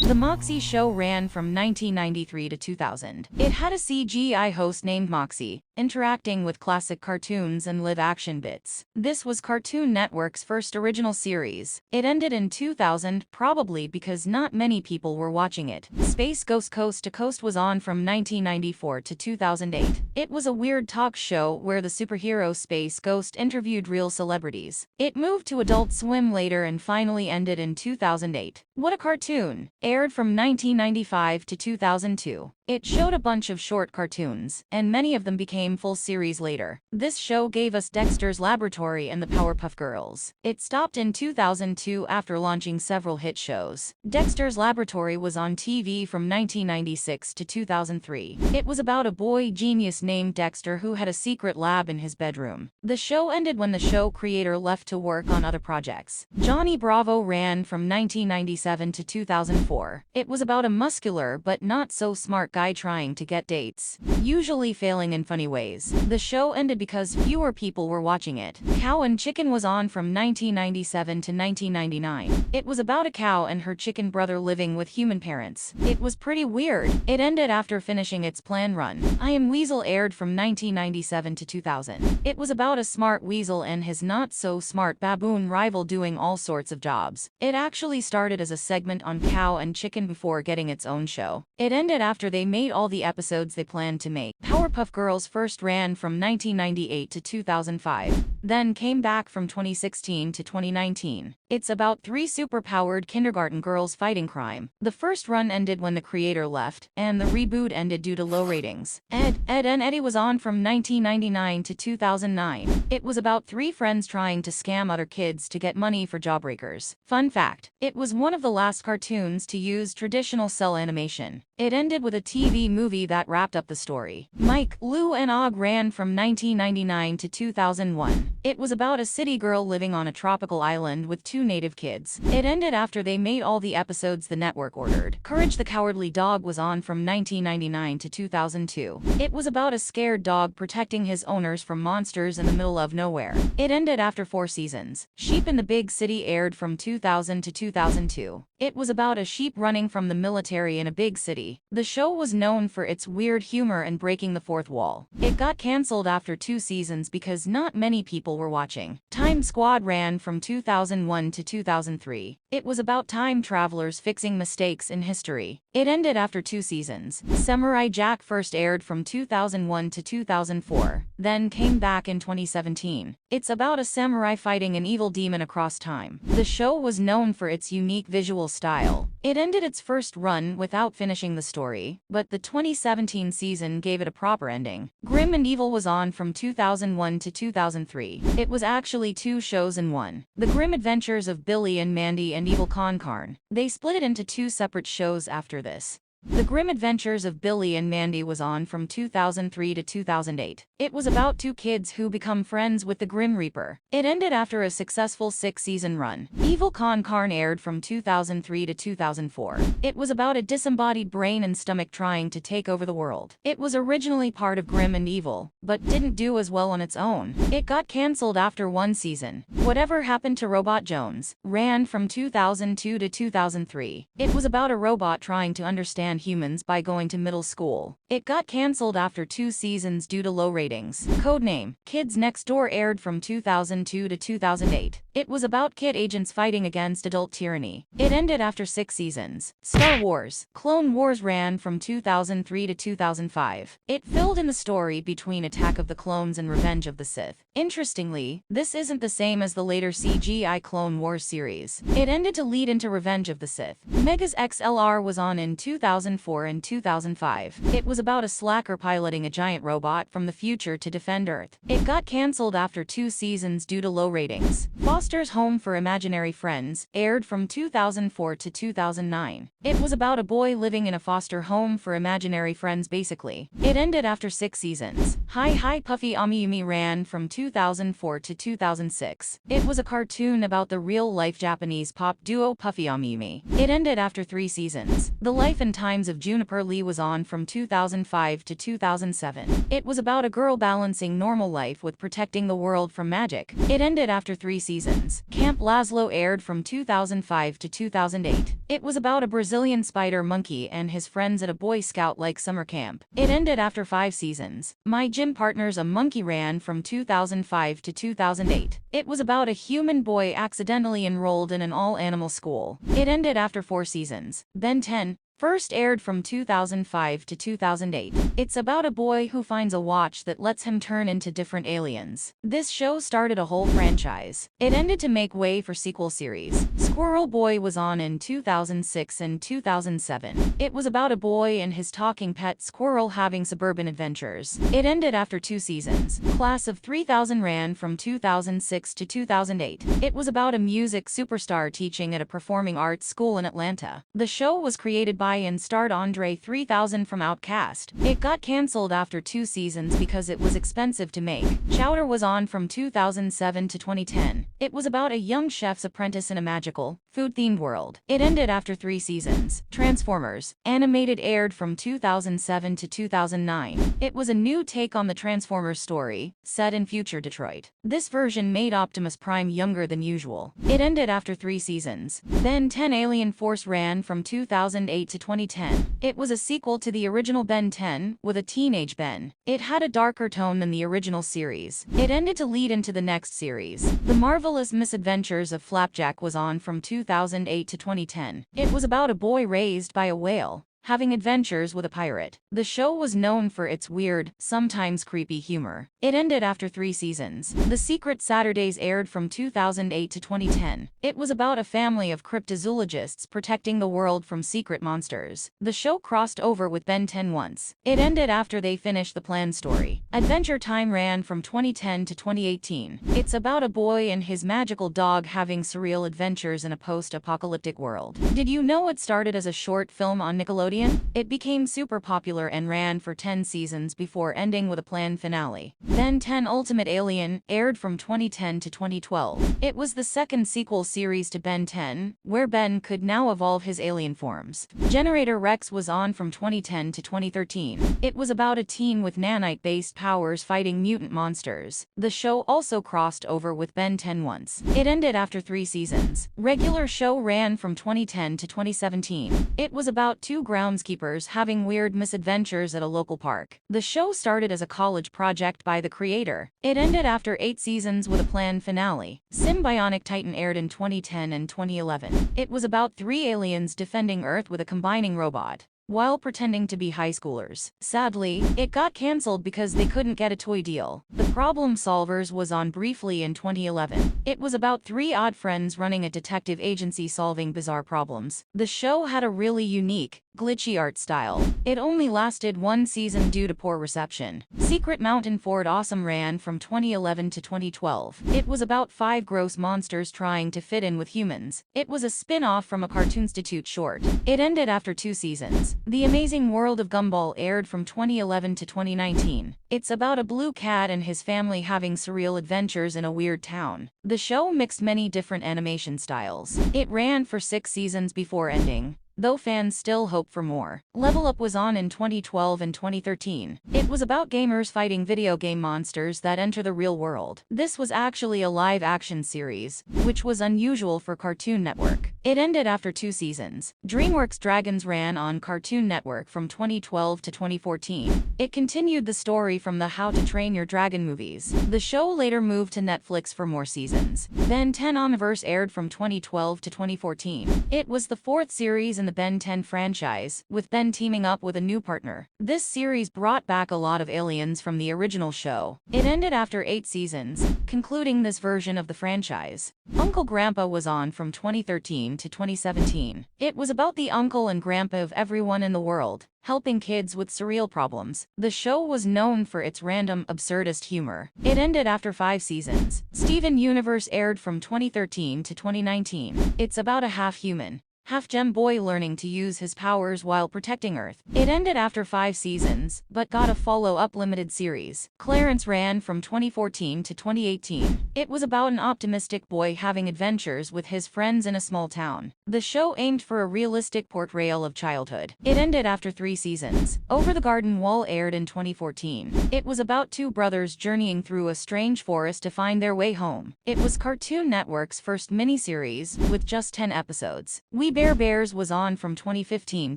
The Moxy Show ran from 1993 to 2000. It had a CGI host named Moxy, interacting with classic cartoons and live-action bits. This was Cartoon Network's first original series. It ended in 2000, probably because not many people were watching it. Space Ghost Coast to Coast was on from 1994 to 2008. It was a weird talk show where the superhero Space Ghost interviewed real celebrities. It moved to Adult Swim later and finally ended in 2008. What a Cartoon! Aired from 1995 to 2002. It showed a bunch of short cartoons, and many of them became full series later. This show gave us Dexter's Laboratory and the Powerpuff Girls. It stopped in 2002 after launching several hit shows. Dexter's Laboratory was on TV from 1996 to 2003. It was about a boy genius named Dexter who had a secret lab in his bedroom. The show ended when the show creator left to work on other projects. Johnny Bravo ran from 1997 to 2004. It was about a muscular but not so smart guy trying to get dates, usually failing in funny ways. The show ended because fewer people were watching it. Cow and Chicken was on from 1997 to 1999. It was about a cow and her chicken brother living with human parents. It was pretty weird. It ended after finishing its planned run. I Am Weasel aired from 1997 to 2000. It was about a smart weasel and his not-so-smart baboon rival doing all sorts of jobs. It actually started as a segment on Cow and Chicken before getting its own show. It ended after they made all the episodes they planned to make. Powerpuff Girls first ran from 1998 to 2005, then came back from 2016 to 2019. It's about three superpowered kindergarten girls fighting crime. The first run ended when the creator left, and the reboot ended due to low ratings. Ed, and Eddy was on from 1999 to 2009. It was about three friends trying to scam other kids to get money for jawbreakers. Fun fact, it was one of the last cartoons to use traditional cell animation. It ended with a TV movie that wrapped up the story. Mike, Lou and Og ran from 1999 to 2001. It was about a city girl living on a tropical island with two native kids. It ended after they made all the episodes the network ordered. Courage the Cowardly Dog was on from 1999 to 2002. It was about a scared dog protecting his owners from monsters in the middle of nowhere. It ended after 4 seasons. Sheep in the Big City aired from 2000 to 2002. It was about a sheep running from the military in a big city. The show was known for its weird humor and breaking the fourth wall. It got cancelled after 2 seasons because not many people were watching. Time Squad ran from 2001 to 2003. It was about time travelers fixing mistakes in history. It ended after 2 seasons. Samurai Jack first aired from 2001 to 2004, then came back in 2017. It's about a samurai fighting an evil demon across time. The show was known for its unique visual style. It ended its first run without finishing the story, but the 2017 season gave it a proper ending. Grim and Evil was on from 2001 to 2003. It was actually 2 shows in one. The Grim Adventures of Billy and Mandy and Evil Con Carne. They split it into 2 separate shows after this. The Grim Adventures of Billy and Mandy was on from 2003 to 2008. It was about 2 kids who become friends with the Grim Reaper. It ended after a successful 6-season run. Evil Con Carne aired from 2003 to 2004. It was about a disembodied brain and stomach trying to take over the world. It was originally part of Grim and Evil, but didn't do as well on its own. It got cancelled after 1 season. Whatever Happened to Robot Jones ran from 2002 to 2003. It was about a robot trying to understand humans by going to middle school. It got cancelled after 2 seasons due to low ratings. Codename Kids Next Door aired from 2002 to 2008. It was about kid agents fighting against adult tyranny. It ended after 6 seasons. Star Wars Clone Wars ran from 2003 to 2005. It filled in the story between Attack of the Clones and Revenge of the Sith. Interestingly, this isn't the same as the later CGI Clone Wars series. It ended to lead into Revenge of the Sith. Megas XLR was on in 2004 and 2005. It was about a slacker piloting a giant robot from the future to defend Earth. It got cancelled after 2 seasons due to low ratings. Foster's Home for Imaginary Friends aired from 2004 to 2009. It was about a boy living in a foster home for imaginary friends basically. It ended after 6 seasons. Hi Puffy AmiYumi ran from 2004 to 2006. It was a cartoon about the real-life Japanese pop duo Puffy AmiYumi. It ended after 3 seasons. The Life and Time Times of Juniper Lee was on from 2005 to 2007. It was about a girl balancing normal life with protecting the world from magic. It ended after 3 seasons. Camp Lazlo aired from 2005 to 2008. It was about a Brazilian spider monkey and his friends at a Boy Scout-like summer camp. It ended after 5 seasons. My Gym Partner's a Monkey ran from 2005 to 2008. It was about a human boy accidentally enrolled in an all-animal school. It ended after 4 seasons. Ben 10 first aired from 2005 to 2008. It's about a boy who finds a watch that lets him turn into different aliens. This show started a whole franchise. It ended to make way for sequel series. Squirrel Boy was on in 2006 and 2007. It was about a boy and his talking pet squirrel having suburban adventures. It ended after 2 seasons. Class of 3000 ran from 2006 to 2008. It was about a music superstar teaching at a performing arts school in Atlanta. The show was created by and starred Andre 3000 from Outkast. It got cancelled after 2 seasons because it was expensive to make. Chowder was on from 2007 to 2010. It was about a young chef's apprentice in a magical, food-themed world. It ended after 3 seasons. Transformers Animated aired from 2007 to 2009. It was a new take on the Transformers story, set in future Detroit. This version made Optimus Prime younger than usual. It ended after 3 seasons. Ben 10 Alien Force ran from 2008 to 2010. It was a sequel to the original Ben 10, with a teenage Ben. It had a darker tone than the original series. It ended to lead into the next series. The Marvelous Misadventures of Flapjack was on from 2008 to 2010. It was about a boy raised by a whale, having adventures with a pirate. The show was known for its weird, sometimes creepy humor. It ended after 3 seasons. The Secret Saturdays aired from 2008 to 2010. It was about a family of cryptozoologists protecting the world from secret monsters. The show crossed over with Ben 10 once. It ended after they finished the planned story. Adventure Time ran from 2010 to 2018. It's about a boy and his magical dog having surreal adventures in a post-apocalyptic world. Did you know it started as a short film on Nickelodeon? It became super popular and ran for 10 seasons before ending with a planned finale. Ben 10 Ultimate Alien aired from 2010 to 2012. It was the second sequel series to Ben 10, where Ben could now evolve his alien forms. Generator Rex was on from 2010 to 2013. It was about a teen with nanite-based powers fighting mutant monsters. The show also crossed over with Ben 10 once. It ended after 3 seasons. Regular show ran from 2010 to 2017. It was about 2 groundskeepers having weird misadventures at a local park. The show started as a college project by the creator. It ended after 8 seasons with a planned finale. Sym-Bionic Titan aired in 2010 and 2011. It was about 3 aliens defending Earth with a combining robot, while pretending to be high schoolers. Sadly, it got cancelled because they couldn't get a toy deal. The Problem Solverz was on briefly in 2011. It was about 3 odd friends running a detective agency solving bizarre problems. The show had a really unique, glitchy art style. It only lasted 1 season due to poor reception. Secret Mountain Fort Awesome ran from 2011 to 2012. It was about 5 gross monsters trying to fit in with humans. It was a spin-off from a Cartoonstitute short. It ended after 2 seasons. The Amazing World of Gumball aired from 2011 to 2019. It's about a blue cat and his family having surreal adventures in a weird town. The show mixed many different animation styles. It ran for 6 seasons before ending, though fans still hope for more. Level Up was on in 2012 and 2013. It was about gamers fighting video game monsters that enter the real world. This was actually a live-action series, which was unusual for Cartoon Network. It ended after 2 seasons. DreamWorks Dragons ran on Cartoon Network from 2012 to 2014. It continued the story from the How to Train Your Dragon movies. The show later moved to Netflix for more seasons. Ben 10 Omniverse aired from 2012 to 2014. It was the 4th series in the Ben 10 franchise, with Ben teaming up with a new partner. This series brought back a lot of aliens from the original show. It ended after 8 seasons, concluding this version of the franchise. Uncle Grandpa was on from 2013 to 2017. It was about the uncle and grandpa of everyone in the world, helping kids with surreal problems. The show was known for its random, absurdist humor. It ended after 5 seasons. Steven Universe aired from 2013 to 2019. It's about a half-human, half-gem boy learning to use his powers while protecting Earth. It ended after 5 seasons, but got a follow-up limited series. Clarence ran from 2014 to 2018. It was about an optimistic boy having adventures with his friends in a small town. The show aimed for a realistic portrayal of childhood. It ended after 3 seasons. Over the Garden Wall aired in 2014. It was about 2 brothers journeying through a strange forest to find their way home. It was Cartoon Network's first miniseries, with just 10 episodes. We Bare Bears was on from 2015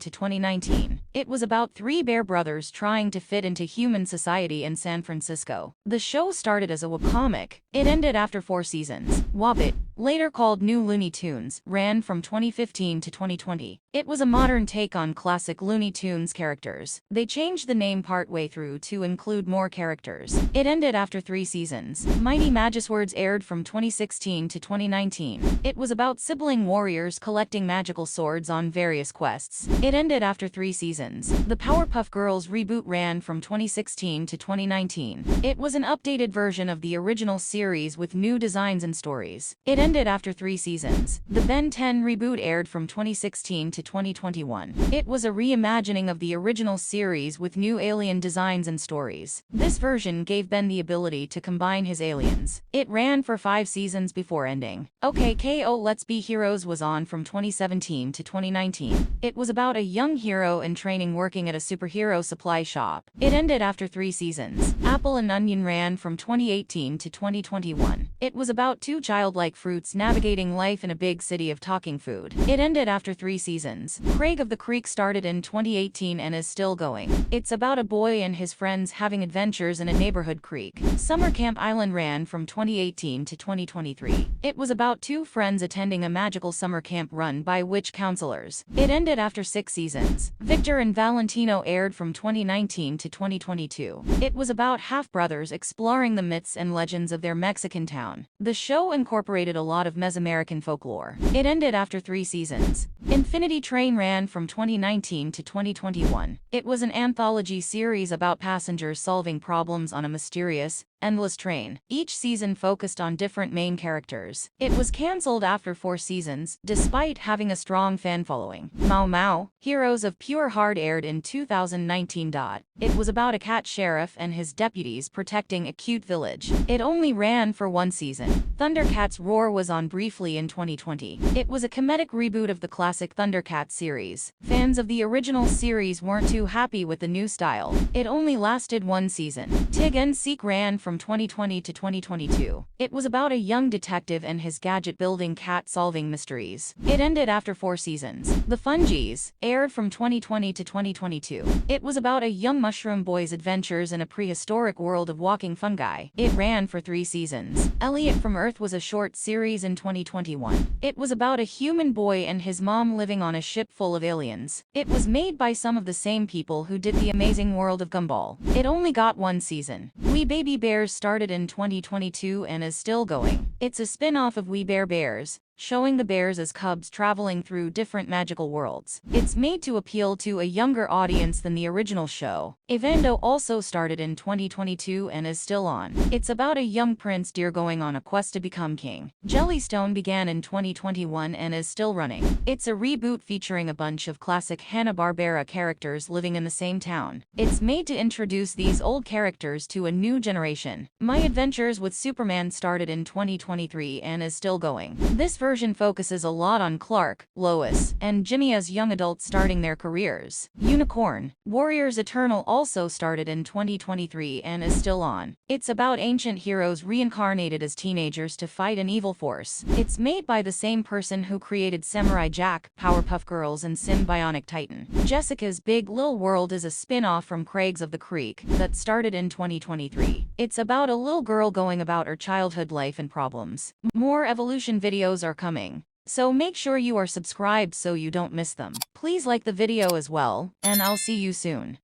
to 2019. It was about 3 bear brothers trying to fit into human society in San Francisco. The show started as a webcomic. It ended after 4 seasons. Wabbit, later called New Looney Tunes, ran from 2015 to 2020. It was a modern take on classic Looney Tunes characters. They changed the name partway through to include more characters. It ended after 3 seasons. Mighty Magiswords aired from 2016 to 2019. It was about sibling warriors collecting magical swords on various quests. It ended after 3 seasons. The Powerpuff Girls reboot ran from 2016 to 2019. It was an updated version of the original series with new designs and stories. It ended after 3 seasons. The Ben 10 reboot aired from 2016 to 2021. It was a reimagining of the original series with new alien designs and stories. This version gave Ben the ability to combine his aliens. It ran for 5 seasons before ending. OK Let's Be Heroes was on from 2017 to 2019. It was about a young hero in training working at a superhero supply shop. It ended after 3 seasons. Apple and Onion ran from 2018 to 2021. It was about 2 childlike fruits navigating life in a big city of talking food. It ended after 3 seasons. Craig of the Creek started in 2018 and is still going. It's about a boy and his friends having adventures in a neighborhood creek. Summer Camp Island ran from 2018 to 2023. It was about 2 friends attending a magical summer camp run by witch counselors. It ended after 6 seasons. Victor and Valentino aired from 2019 to 2022. It was about half-brothers exploring the myths and legends of their Mexican town. The show incorporated a lot of Mesoamerican folklore. It ended after 3 seasons. Infinity Train ran from 2019 to 2021. It was an anthology series about passengers solving problems on a mysterious, endless train. Each season focused on different main characters. It was cancelled after 4 seasons, despite having a strong fan following. Mau Mau, Heroes of Pure Heart aired in 2019. It was about a cat sheriff and his deputies protecting a cute village. It only ran for 1 season. Thundercats Roar was on briefly in 2020. It was a comedic reboot of the classic Thundercats series. Fans of the original series weren't too happy with the new style. It only lasted 1 season. Tig N Seek ran from 2020 to 2022. It was about a young detective and his gadget-building cat solving mysteries. It ended after 4 seasons. The Fungies aired from 2020 to 2022. It was about a young mushroom boy's adventures in a prehistoric world of walking fungi. It ran for 3 seasons. Elliott from Earth was a short series in 2021. It was about a human boy and his mom living on a ship full of aliens. It was made by some of the same people who did The Amazing World of Gumball. It only got 1 season. We Baby Bears started in 2022 and is still going. It's a spin-off of We Bare Bears, showing the bears as cubs traveling through different magical worlds. It's made to appeal to a younger audience than the original show. Ivandoe also started in 2022 and is still on. It's about a young prince deer going on a quest to become king. Jellystone began in 2021 and is still running. It's a reboot featuring a bunch of classic Hanna-Barbera characters living in the same town. It's made to introduce these old characters to a new generation. My Adventures with Superman started in 2023 and is still going. This version focuses a lot on Clark, Lois, and Jimmy as young adults starting their careers. Unicorn Warriors Eternal also started in 2023 and is still on. It's about ancient heroes reincarnated as teenagers to fight an evil force. It's made by the same person who created Samurai Jack, Powerpuff Girls, and Sym-Bionic Titan. Jessica's Big Lil World is a spin-off from Craig's of the Creek that started in 2023. It's about a little girl going about her childhood life and problems. More evolution videos are coming, so make sure you are subscribed so you don't miss them. Please like the video as well, and I'll see you soon.